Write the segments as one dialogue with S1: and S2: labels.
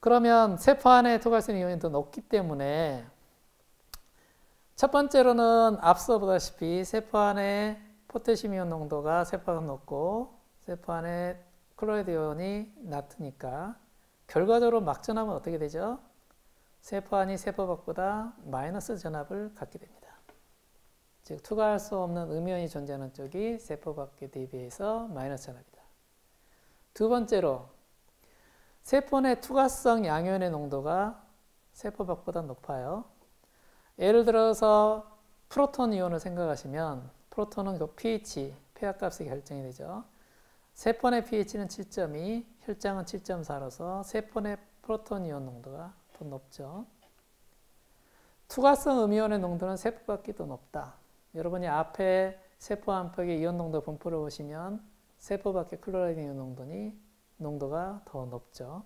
S1: 그러면 세포 안에 투과할 수 있는 이온이 더 높기 때문에 첫 번째로는 앞서 보다시피 세포 안에 포타슘 이온 농도가 세포가 높고 세포 안에 클로라이드 이온이 낮으니까 결과적으로 막전하면 어떻게 되죠? 세포 안이 세포 밖보다 마이너스 전압을 갖게 됩니다. 즉 투과할 수 없는 음이온이 존재하는 쪽이 세포 밖에 대비해서 마이너스 전압이다. 두 번째로 세포 내 투과성 양이온의 농도가 세포 밖보다 높아요. 예를 들어서 프로톤 이온을 생각하시면 프로톤은 그 pH, 폐하값이 결정이 되죠. 세포 내 pH는 7.2, 혈장은 7.4로서 세포 내 프로톤 이온 농도가 더 높죠. 투과성 음이온의 농도는 세포 밖이 더 높다. 여러분이 앞에 세포 안팎의 이온 농도 분포를 보시면 세포 밖의 클로라이드 이온 농도가 더 높죠.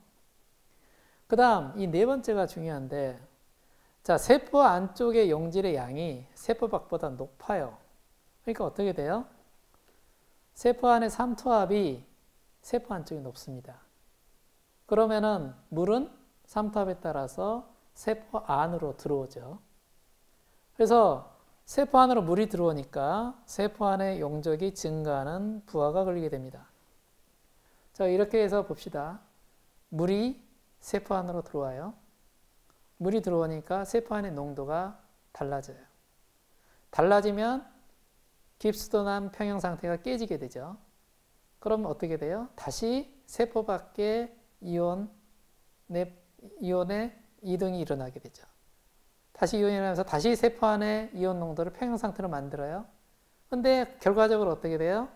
S1: 그 다음 이 네 번째가 중요한데 자, 세포 안쪽의 용질의 양이 세포 밖보다 높아요. 그러니까 어떻게 돼요? 세포 안의 삼투압이 세포 안쪽이 높습니다. 그러면은 물은 삼투압에 따라서 세포 안으로 들어오죠. 그래서 세포 안으로 물이 들어오니까 세포 안의 용적이 증가하는 부하가 걸리게 됩니다. 자, 이렇게 해서 봅시다. 물이 세포 안으로 들어와요. 물이 들어오니까 세포 안의 농도가 달라져요. 달라지면 깁스도난 평형 상태가 깨지게 되죠. 그럼 어떻게 돼요? 다시 세포 밖에 이온의 이동이 일어나게 되죠. 다시 이온이 일어나면서 다시 세포 안에 이온 농도를 평형 상태로 만들어요. 근데 결과적으로 어떻게 돼요?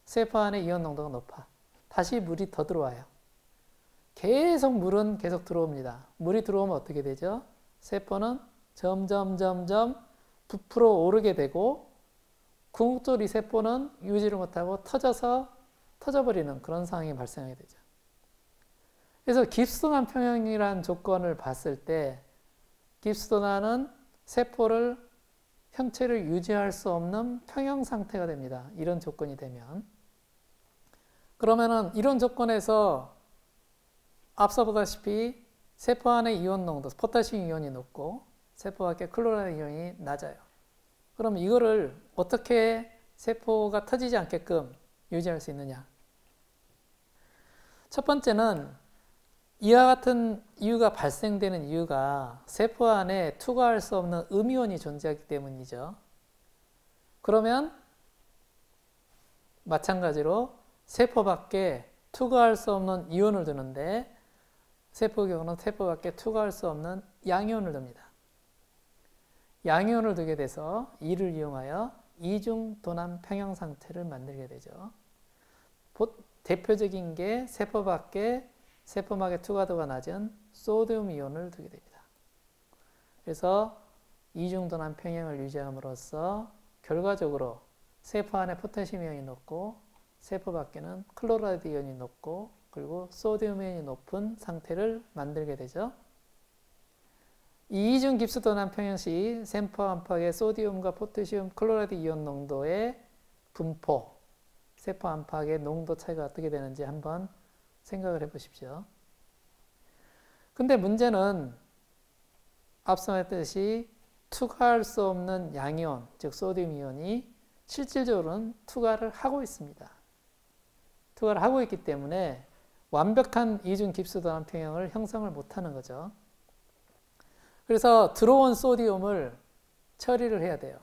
S1: 세포 안에 이온 농도가 높아. 다시 물이 더 들어와요. 계속 물은 계속 들어옵니다. 물이 들어오면 어떻게 되죠? 세포는 점점 부풀어 오르게 되고 궁극적으로 이 세포는 유지를 못하고 터져버리는 그런 상황이 발생하게 되죠. 그래서 깁스도난 평형이라는 조건을 봤을 때 깁스도난은 세포를 형체를 유지할 수 없는 평형 상태가 됩니다. 이런 조건이 되면. 그러면은 이런 조건에서 앞서 보다시피 세포 안의 이온 농도, 포타슘 이온이 높고 세포 밖에 클로라이드 이온이 낮아요. 그럼 이거를 어떻게 세포가 터지지 않게끔 유지할 수 있느냐? 첫 번째는 이와 같은 이유가 발생되는 이유가 세포 안에 투과할 수 없는 음이온이 존재하기 때문이죠. 그러면 마찬가지로 세포 밖에 투과할 수 없는 이온을 두는데 세포의 경우는 세포 밖에 투과할 수 없는 양이온을 둡니다. 양이온을 두게 돼서 이를 이용하여 이중도난 평형 상태를 만들게 되죠. 대표적인 게 세포 밖에 세포막의 투과도가 낮은 소듐 이온을 두게 됩니다. 그래서 이중도난 평형을 유지함으로써 결과적으로 세포 안에 포타슘 이온이 높고 세포 밖에는 클로라이드 이온이 높고 그리고 소듐 이온이 높은 상태를 만들게 되죠. 이 이중 깁스도난 평형 시 세포 안팎의 소디움과 포타슘, 클로라이드 이온 농도의 분포, 세포 안팎의 농도 차이가 어떻게 되는지 한번 생각을 해보십시오. 근데 문제는 앞서 말했듯이 투과할 수 없는 양이온, 즉 소듐 이온이 실질적으로는 투과를 하고 있습니다. 투과를 하고 있기 때문에 완벽한 이중 깁스도난 평형을 형성을 못하는 거죠. 그래서 들어온 소디움을 처리를 해야 돼요.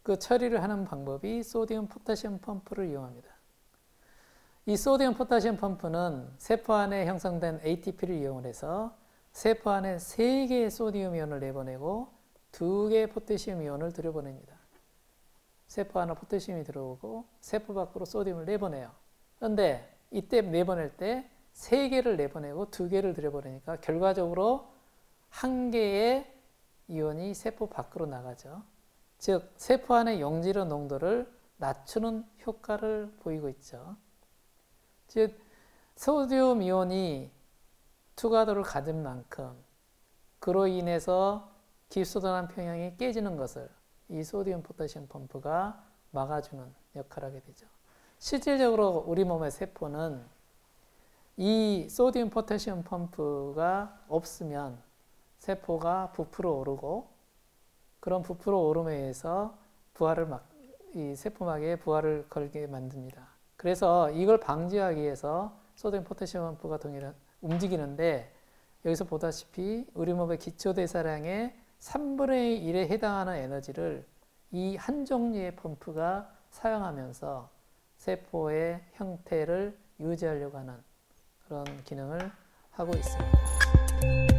S1: 그 처리를 하는 방법이 소디움 포타시움 펌프를 이용합니다. 이 소디움 포타시움 펌프는 세포 안에 형성된 ATP를 이용해서 세포 안에 3개의 소디움 이온을 내보내고 2개의 포타시움 이온을 들여보냅니다. 세포 안으로 포타시움이 들어오고 세포 밖으로 소디움을 내보내요. 그런데 이때 내보낼 때 3개를 내보내고 2개를 들여보내니까 결과적으로 1개의 이온이 세포 밖으로 나가죠. 즉 세포 안의 용질의 농도를 낮추는 효과를 보이고 있죠. 즉 소듐 이온이 투과도를 가진 만큼 그로 인해서 깁스도난 평형이 깨지는 것을 이 소듐 포타시움 펌프가 막아주는 역할을 하게 되죠. 실질적으로 우리 몸의 세포는 이 소디움 포타시움 펌프가 없으면 세포가 부풀어 오르고, 그런 부풀어 오름에 의해서 이 세포막에 부하를 걸게 만듭니다. 그래서 이걸 방지하기 위해서 소디움 포타시움 펌프가 움직이는데, 여기서 보다시피 우리 몸의 기초대사량의 3분의 1에 해당하는 에너지를 이 한 종류의 펌프가 사용하면서 세포의 형태를 유지하려고 하는 그런 기능을 하고 있습니다.